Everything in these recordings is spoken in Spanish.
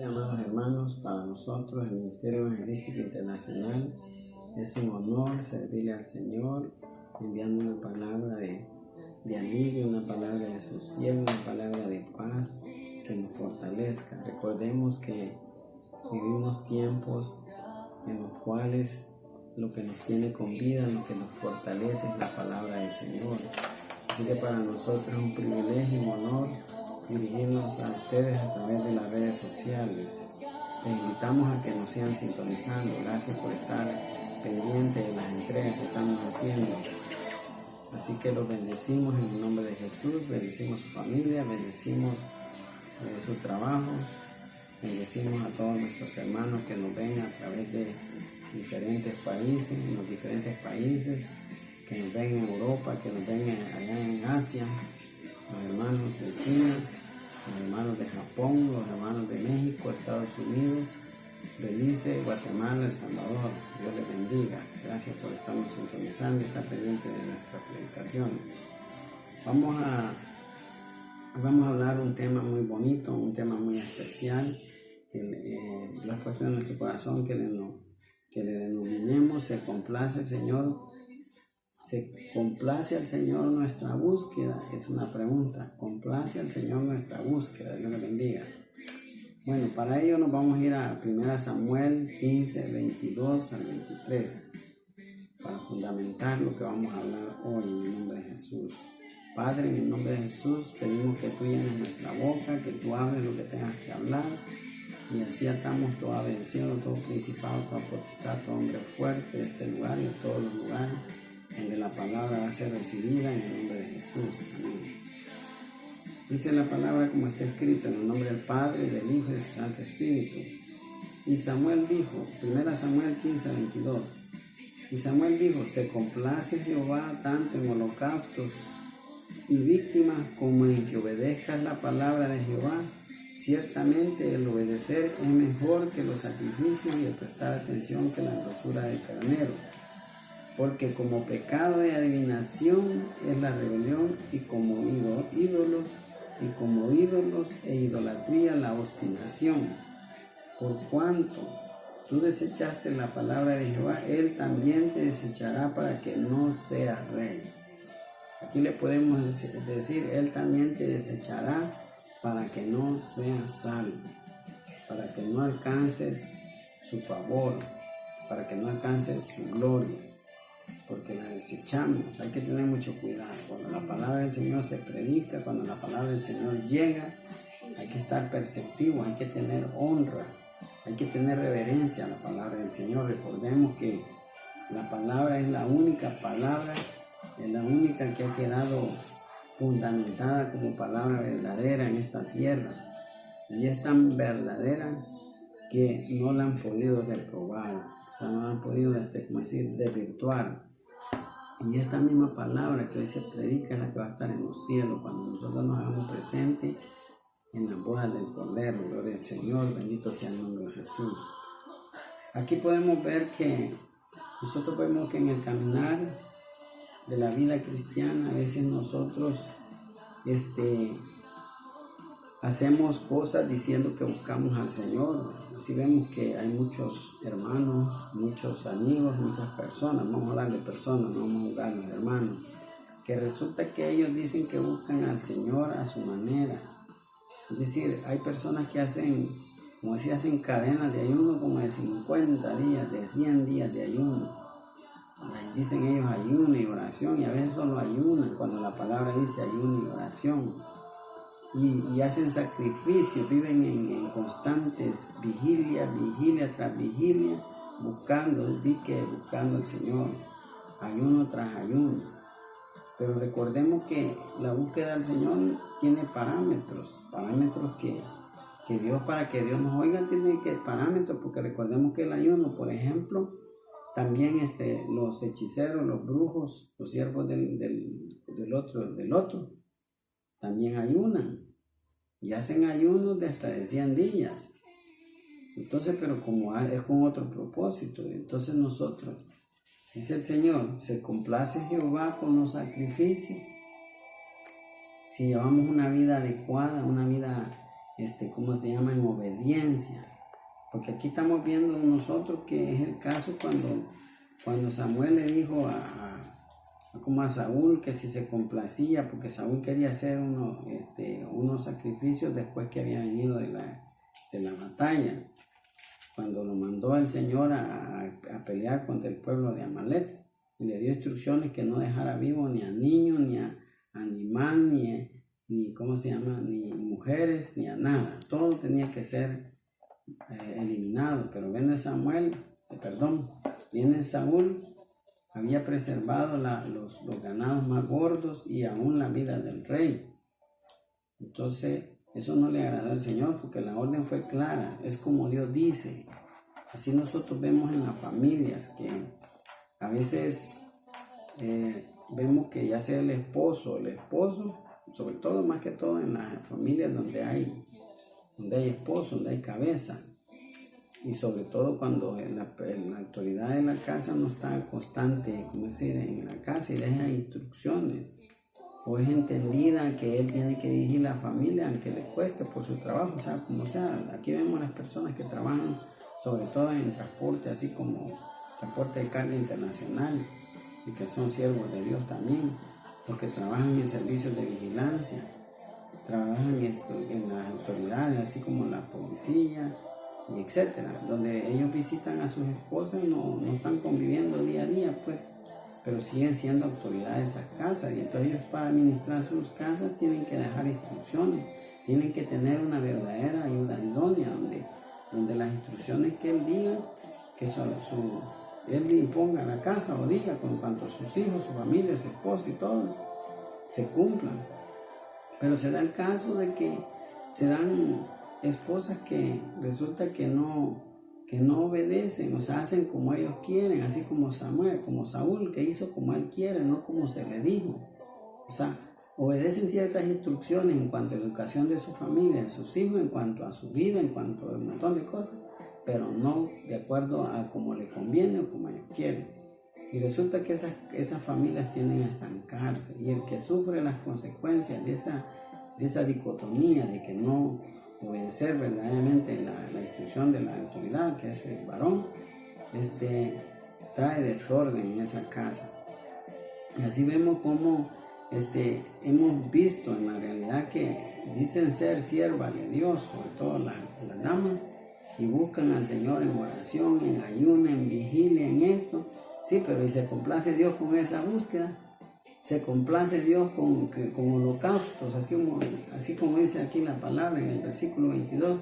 Amados hermanos, para nosotros el Ministerio Evangelístico Internacional es un honor servirle al Señor, enviando una palabra de alivio, una palabra de sosiego, una palabra de paz que nos fortalezca. Recordemos que vivimos tiempos en los cuales lo que nos tiene con vida, lo que nos fortalece es la palabra del Señor. Así que para nosotros es un privilegio y un honor dirigirnos a ustedes a través de las redes sociales. Les invitamos a que nos sigan sintonizando. Gracias por estar pendientes de las entregas que estamos haciendo. Así que los bendecimos en el nombre de Jesús, bendecimos su familia, bendecimos sus trabajos, bendecimos a todos nuestros hermanos que nos ven a través de diferentes países, en los diferentes países, que nos ven en Europa, que nos ven allá en Asia, los hermanos de China, los hermanos de Japón, los hermanos de México, Estados Unidos, Belice, Guatemala, El Salvador. Dios les bendiga. Gracias por estarnos sintonizando y estar pendiente de nuestra predicación. Vamos a hablar un tema muy bonito, un tema muy especial, que lo ha puesto en nuestro corazón, que le denominemos Se complace el Señor. ¿Se complace al Señor nuestra búsqueda? Es una pregunta. ¿Complace al Señor nuestra búsqueda? Dios le bendiga. Bueno, para ello nos vamos a ir a 1 Samuel 15, 22 al 23, para fundamentar lo que vamos a hablar hoy en el nombre de Jesús. Padre, en el nombre de Jesús, pedimos que tú llenes nuestra boca, que tú hables lo que tengas que hablar, y así atamos toda vencido, todo principado, toda potestad, todo hombre fuerte de este lugar y de todos los lugares donde la palabra va a ser recibida en el nombre de Jesús. Amén. Dice la palabra como está escrito en el nombre del Padre, del Hijo y del Santo Espíritu. Y Samuel dijo, 1 Samuel 15, 22. Y Samuel dijo, se complace Jehová tanto en holocaustos y víctimas como en que obedezcas la palabra de Jehová. Ciertamente el obedecer es mejor que los sacrificios y el prestar atención que la grosura del carnero. Porque como pecado de adivinación es la rebelión y como ídolos e idolatría la obstinación. Por cuanto tú desechaste la palabra de Jehová, él también te desechará para que no seas rey. Aquí le podemos decir, él también te desechará para que no seas salvo, para que no alcances su favor, para que no alcances su gloria. Porque la desechamos. Hay que tener mucho cuidado. Cuando la palabra del Señor se predica, cuando la palabra del Señor llega, hay que estar perceptivo, hay que tener honra, hay que tener reverencia a la palabra del Señor. Recordemos que la palabra es la única palabra, es la única que ha quedado fundamentada como palabra verdadera en esta tierra. Y es tan verdadera que no la han podido reprobar. O sea, no han podido, desvirtuar. Y esta misma palabra que hoy se predica es la que va a estar en los cielos cuando nosotros nos hagamos presentes en la boda del Cordero. Gloria al Señor, bendito sea el nombre de Jesús. Aquí podemos ver que nosotros vemos que en el caminar de la vida cristiana a veces nosotros hacemos cosas diciendo que buscamos al Señor. Así vemos que hay muchos hermanos, muchos amigos, muchas personas, vamos a hablar de personas, no vamos a hablar de los hermanos, que resulta que ellos dicen que buscan al Señor a su manera. Es decir, hay personas que hacen, como si hacen cadenas de ayuno como de 50 días, de 100 días de ayuno. Dicen ellos ayuno y oración, y a veces solo ayunan cuando la palabra dice ayuno y oración. Y hacen sacrificios, viven en constantes vigilia tras vigilia, buscando al Señor, ayuno tras ayuno. Pero recordemos que la búsqueda del Señor tiene parámetros que Dios, para que Dios nos oiga, tiene parámetros, porque recordemos que el ayuno, por ejemplo, también los hechiceros, los brujos, los siervos del otro, también ayunan y hacen ayunos de hasta de 100 días. Entonces, pero como es con otro propósito, entonces nosotros, dice el Señor, se complace Jehová con los sacrificios. Si llevamos una vida adecuada, una vida ¿cómo se llama? En obediencia. Porque aquí estamos viendo nosotros que es el caso cuando Samuel le dijo como a Saúl que si se complacía, porque Saúl quería hacer unos sacrificios después que había venido de la batalla, cuando lo mandó el Señor a pelear contra el pueblo de Amalek, y le dio instrucciones que no dejara vivo ni a niños, ni a animal, ni ¿cómo se llama? Ni mujeres, ni a nada, todo tenía que ser eliminado. Pero viene Saúl, había preservado los ganados más gordos y aún la vida del rey. Entonces eso no le agradó al Señor, porque la orden fue clara, es como Dios dice. Así nosotros vemos en las familias que a veces vemos que ya sea el esposo, sobre todo, más que todo en las familias donde hay esposo, donde hay cabeza, y sobre todo cuando la autoridad de la casa no está constante, como decir, en la casa y deja instrucciones, o es entendida que él tiene que dirigir la familia aunque le cueste por su trabajo, o sea, como sea. Aquí vemos las personas que trabajan sobre todo en transporte, así como transporte de carga internacional, y que son siervos de Dios también, los que trabajan en servicios de vigilancia, trabajan en las autoridades, así como la policía, y etcétera, donde ellos visitan a sus esposas y no están conviviendo día a día, pues, pero siguen siendo autoridades de esas casas, y entonces ellos, para administrar sus casas, tienen que dejar instrucciones, tienen que tener una verdadera ayuda idónea, donde las instrucciones que él diga, que él imponga a la casa o diga, con cuanto a sus hijos, su familia, su esposa y todo, se cumplan. Pero se da el caso de que se dan esposas que resulta que no obedecen, o sea, hacen como ellos quieren, así como Saúl, que hizo como él quiere, no como se le dijo. O sea, obedecen ciertas instrucciones en cuanto a la educación de su familia, de sus hijos, en cuanto a su vida, en cuanto a un montón de cosas, pero no de acuerdo a como le conviene o como ellos quieren. Y resulta que esas familias tienden a estancarse, y el que sufre las consecuencias de esa dicotomía de que no obedecer verdaderamente la instrucción de la autoridad, que es el varón, trae desorden en esa casa. Y así vemos cómo hemos visto en la realidad que dicen ser siervas de Dios, sobre todo las damas, y buscan al Señor en oración, en ayuno, en vigilia, en esto. Sí, pero ¿y se complace Dios con esa búsqueda? Se complace Dios con holocaustos, así como dice aquí la palabra en el versículo 22.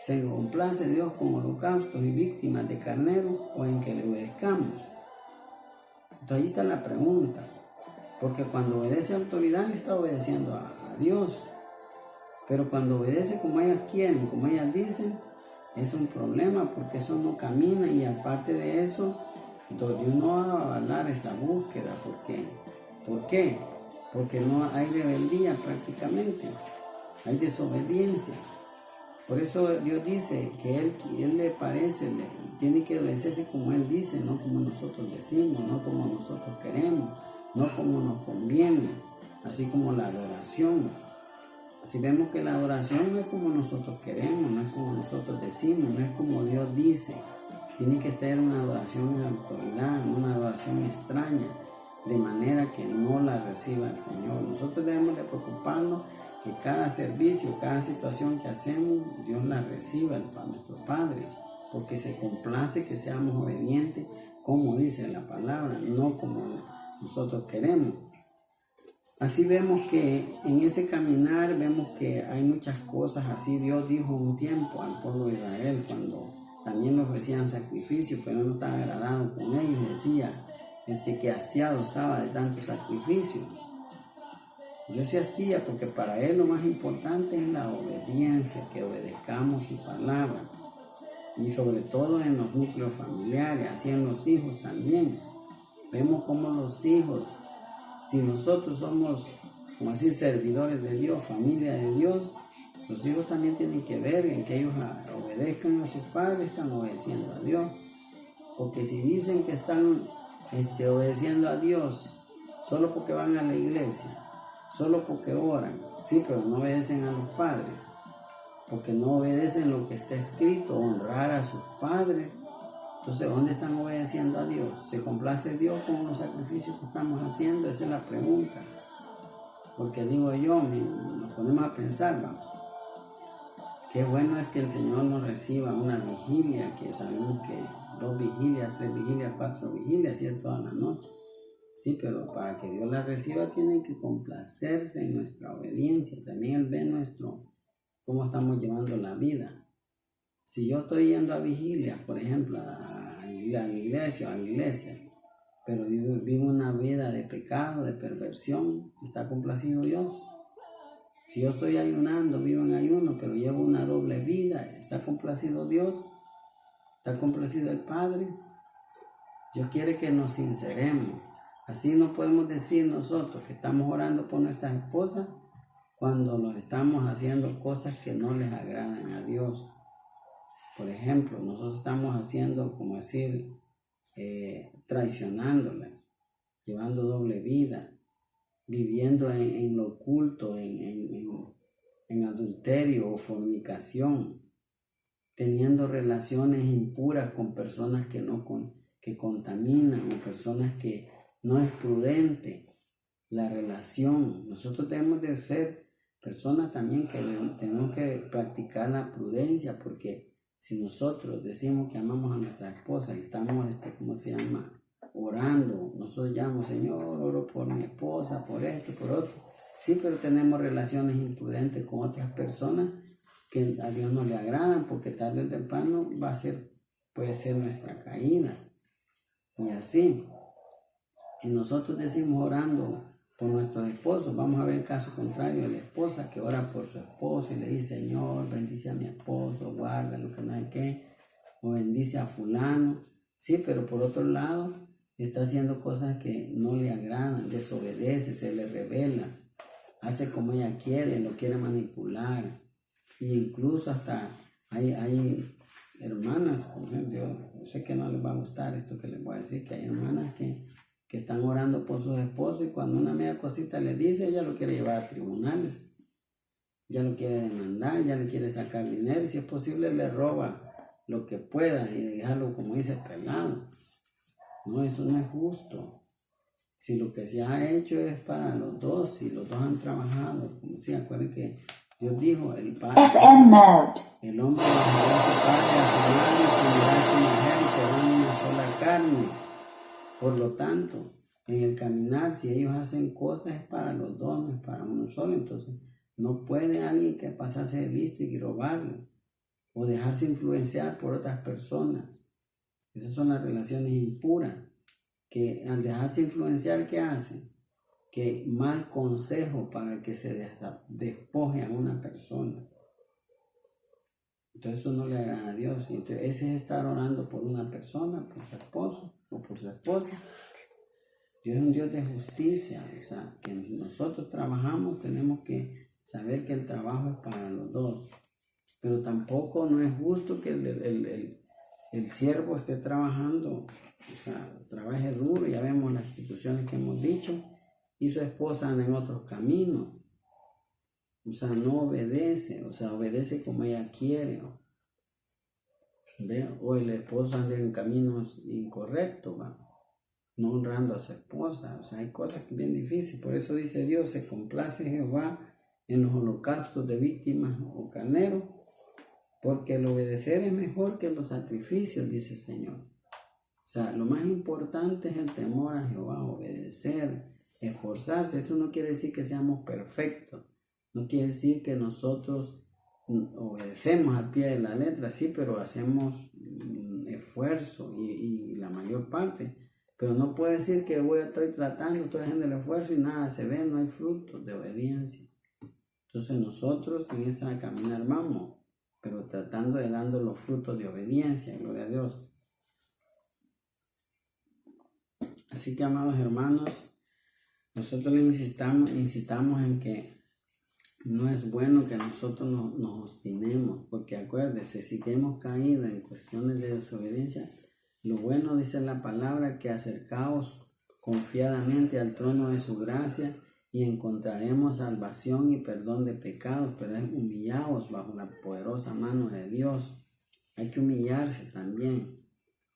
Se complace Dios con holocaustos y víctimas de carnero, o en que le obedezcamos. Entonces ahí está la pregunta, porque cuando obedece a autoridad le está obedeciendo a Dios, pero cuando obedece como ellas quieren, como ellas dicen, es un problema, porque eso no camina. Y aparte de eso, Dios no va a avalar esa búsqueda. ¿Por qué? Porque no hay rebeldía prácticamente, hay desobediencia. Por eso Dios dice que él le tiene que obedecerse como Él dice, no como nosotros decimos, no como nosotros queremos, no como nos conviene, así como la adoración. Así vemos que la adoración no es como nosotros queremos, no es como nosotros decimos, no es como Dios dice. Tiene que ser una adoración en autoridad, no una adoración extraña, de manera que no la reciba el Señor. Nosotros debemos de preocuparnos que cada servicio, cada situación que hacemos, Dios la reciba, nuestro Padre, porque se complace que seamos obedientes, como dice la palabra, no como nosotros queremos. Así vemos que en ese caminar vemos que hay muchas cosas así. Dios dijo un tiempo al pueblo de Israel, cuando también le ofrecían sacrificios, pero no estaba agradado con ellos, y decía que hastiado estaba de tanto sacrificio. Dios se hastía porque para Él lo más importante es la obediencia, que obedezcamos su palabra, y sobre todo en los núcleos familiares, así en los hijos también. Vemos como los hijos, si nosotros somos, como así, servidores de Dios, familia de Dios, los hijos también tienen que ver en que ellos obedezcan a sus padres, están obedeciendo a Dios. Porque si dicen que están obedeciendo a Dios solo porque van a la iglesia, solo porque oran, sí, pero no obedecen a los padres, porque no obedecen lo que está escrito, honrar a sus padres. Entonces, ¿dónde están obedeciendo a Dios? ¿Se complace Dios con los sacrificios que estamos haciendo? Esa es la pregunta. Porque digo yo, nos ponemos a pensar, ¿no? Qué bueno es que el Señor nos reciba una vigilia, que sabemos que 2 vigilias, 3 vigilias, 4 vigilias, y es toda la noche. Sí, pero para que Dios la reciba tiene que complacerse en nuestra obediencia. También Él ve cómo estamos llevando la vida. Si yo estoy yendo a vigilia, por ejemplo, a la iglesia, pero vivo una vida de pecado, de perversión, ¿está complacido Dios? Si yo estoy ayunando, vivo en ayuno, pero llevo una doble vida, ¿está complacido Dios? ¿Está complacido el Padre? Dios quiere que nos sinceremos. Así no podemos decir nosotros que estamos orando por nuestras esposas cuando nos estamos haciendo cosas que no les agradan a Dios. Por ejemplo, nosotros estamos haciendo, como decir, traicionándolas, llevando doble vida, viviendo en lo oculto, en adulterio o fornicación, teniendo relaciones impuras con personas que contaminan o personas que no es prudente la relación. Nosotros debemos de ser personas también que tenemos que practicar la prudencia, porque si nosotros decimos que amamos a nuestra esposa y estamos, orando, nosotros llamamos, Señor, oro por mi esposa, por esto, por otro. Sí, pero tenemos relaciones imprudentes con otras personas que a Dios no le agradan, porque tarde o temprano puede ser nuestra caída. Y así, si nosotros decimos orando por nuestros esposos, vamos a ver el caso contrario de la esposa que ora por su esposo y le dice, Señor, bendice a mi esposo, guarda lo que no hay que, o bendice a fulano. Sí, pero por otro lado, está haciendo cosas que no le agradan, desobedece, se le revela, hace como ella quiere, lo quiere manipular. E incluso hasta hay hermanas, por ejemplo, yo sé que no les va a gustar esto que les voy a decir, que hay hermanas que están orando por sus esposos y cuando una media cosita le dice, ella lo quiere llevar a tribunales, ya lo quiere demandar, ya le quiere sacar dinero, y si es posible le roba lo que pueda y dejarlo, como dice, pelado. No, eso no es justo. Si lo que se ha hecho es para los dos, si los dos han trabajado, como si acuerden que Dios dijo, el hombre dejará a su padre, a su madre, se unirá a su mujer y serán una sola carne. Por lo tanto, en el caminar, si ellos hacen cosas es para los dos, no es para uno solo. Entonces, no puede alguien que pasarse de listo y robarle o dejarse influenciar por otras personas. Esas son las relaciones impuras, que al dejarse influenciar, ¿qué hacen? Que mal consejo para que se despoje a una persona. Entonces eso no le agrada a Dios. Entonces ese es estar orando por una persona, por su esposo o por su esposa. Dios es un Dios de justicia. O sea, que nosotros trabajamos, tenemos que saber que el trabajo es para los dos. Pero tampoco no es justo que el siervo esté trabajando, o sea, trabaje duro. Ya vemos las instituciones que hemos dicho, y su esposa anda en otros caminos. O sea, no obedece, o sea, obedece como ella quiere. ¿Ve? O el esposo anda en caminos incorrectos, ¿va? No honrando a su esposa. O sea, hay cosas que bien difíciles. Por eso dice Dios, se complace Jehová en los holocaustos de víctimas o carneros, porque el obedecer es mejor que los sacrificios, dice el Señor. O sea, lo más importante es el temor a Jehová, obedecer, esforzarse. Esto no quiere decir que seamos perfectos. No quiere decir que nosotros obedecemos al pie de la letra, sí, pero hacemos esfuerzo y la mayor parte. Pero no puede decir que estoy tratando, estoy haciendo el esfuerzo y nada se ve, no hay frutos de obediencia. Entonces nosotros en esa caminar vamos, pero tratando de dando los frutos de obediencia, gloria a Dios. Así que, amados hermanos, nosotros les incitamos en que no es bueno que nosotros nos obstinemos, porque acuérdense, si hemos caído en cuestiones de desobediencia, lo bueno, dice la palabra, que acercaos confiadamente al trono de su gracia y encontraremos salvación y perdón de pecados, pero es humillados bajo la poderosa mano de Dios. Hay que humillarse también,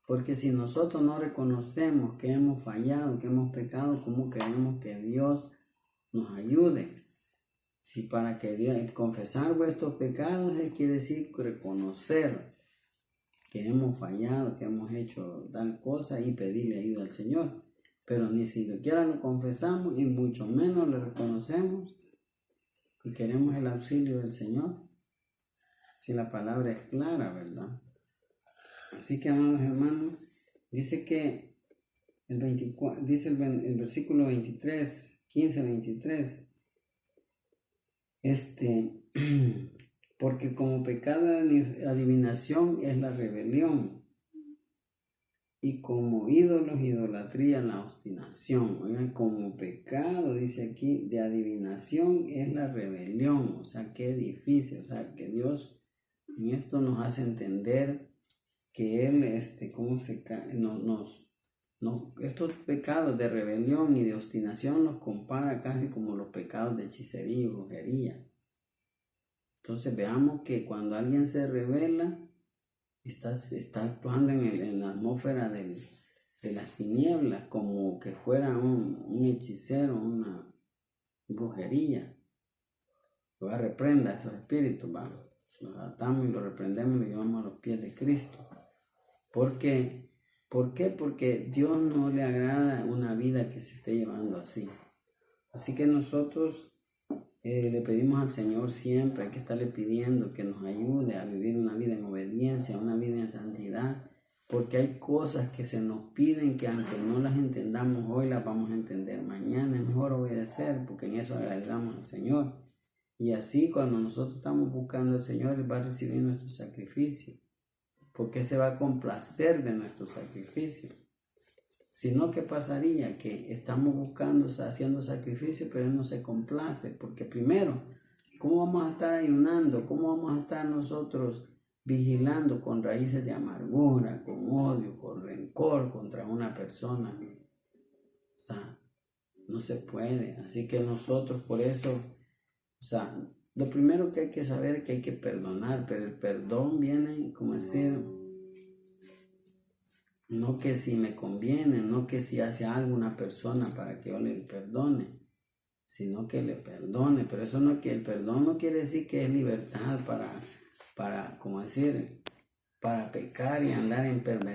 porque si nosotros no reconocemos que hemos fallado, que hemos pecado, ¿cómo queremos que Dios nos ayude? Si para que Dios, confesar vuestros pecados, Él quiere decir reconocer que hemos fallado, que hemos hecho tal cosa y pedirle ayuda al Señor. Pero ni siquiera lo confesamos y mucho menos lo reconocemos y queremos el auxilio del Señor. Si la palabra es clara, ¿verdad? Así que, amados hermanos, dice que el versículo 23, 15-23, porque como pecado de adivinación es la rebelión, y como ídolos, idolatría, la obstinación. Oigan, como pecado, dice aquí, de adivinación es la rebelión. O sea, qué difícil. O sea, que Dios en esto nos hace entender que Él, estos pecados de rebelión y de obstinación los compara casi como los pecados de hechicería y brujería. Entonces veamos que cuando alguien se revela, está actuando en la atmósfera de las tinieblas, como que fuera un hechicero, una brujería. Lo reprenda a esos espíritus, los atamos y los reprendemos y los llevamos a los pies de Cristo. ¿Por qué? Porque Dios no le agrada una vida que se esté llevando así. Así que nosotros le pedimos al Señor siempre, hay que estarle pidiendo que nos ayude a vivir una vida en obediencia, una vida en santidad, porque hay cosas que se nos piden que aunque no las entendamos hoy, las vamos a entender mañana. Es mejor obedecer, porque en eso agradecemos al Señor. Y así cuando nosotros estamos buscando al Señor, Él va a recibir nuestro sacrificio, porque se va a complacer de nuestro sacrificio. Si no, ¿qué pasaría? Que estamos buscando, haciendo sacrificio, pero Él no se complace. Porque primero, ¿cómo vamos a estar ayunando? ¿Cómo vamos a estar nosotros vigilando con raíces de amargura, con odio, con rencor contra una persona? O sea, no se puede. Así que nosotros por eso, lo primero que hay que saber es que hay que perdonar, pero el perdón viene, como decir, no que si me conviene, no que si hace algo una persona para que yo le perdone, sino que le perdone. Pero eso no, que el perdón no quiere decir que es libertad para como decir, para pecar y andar en perversidad.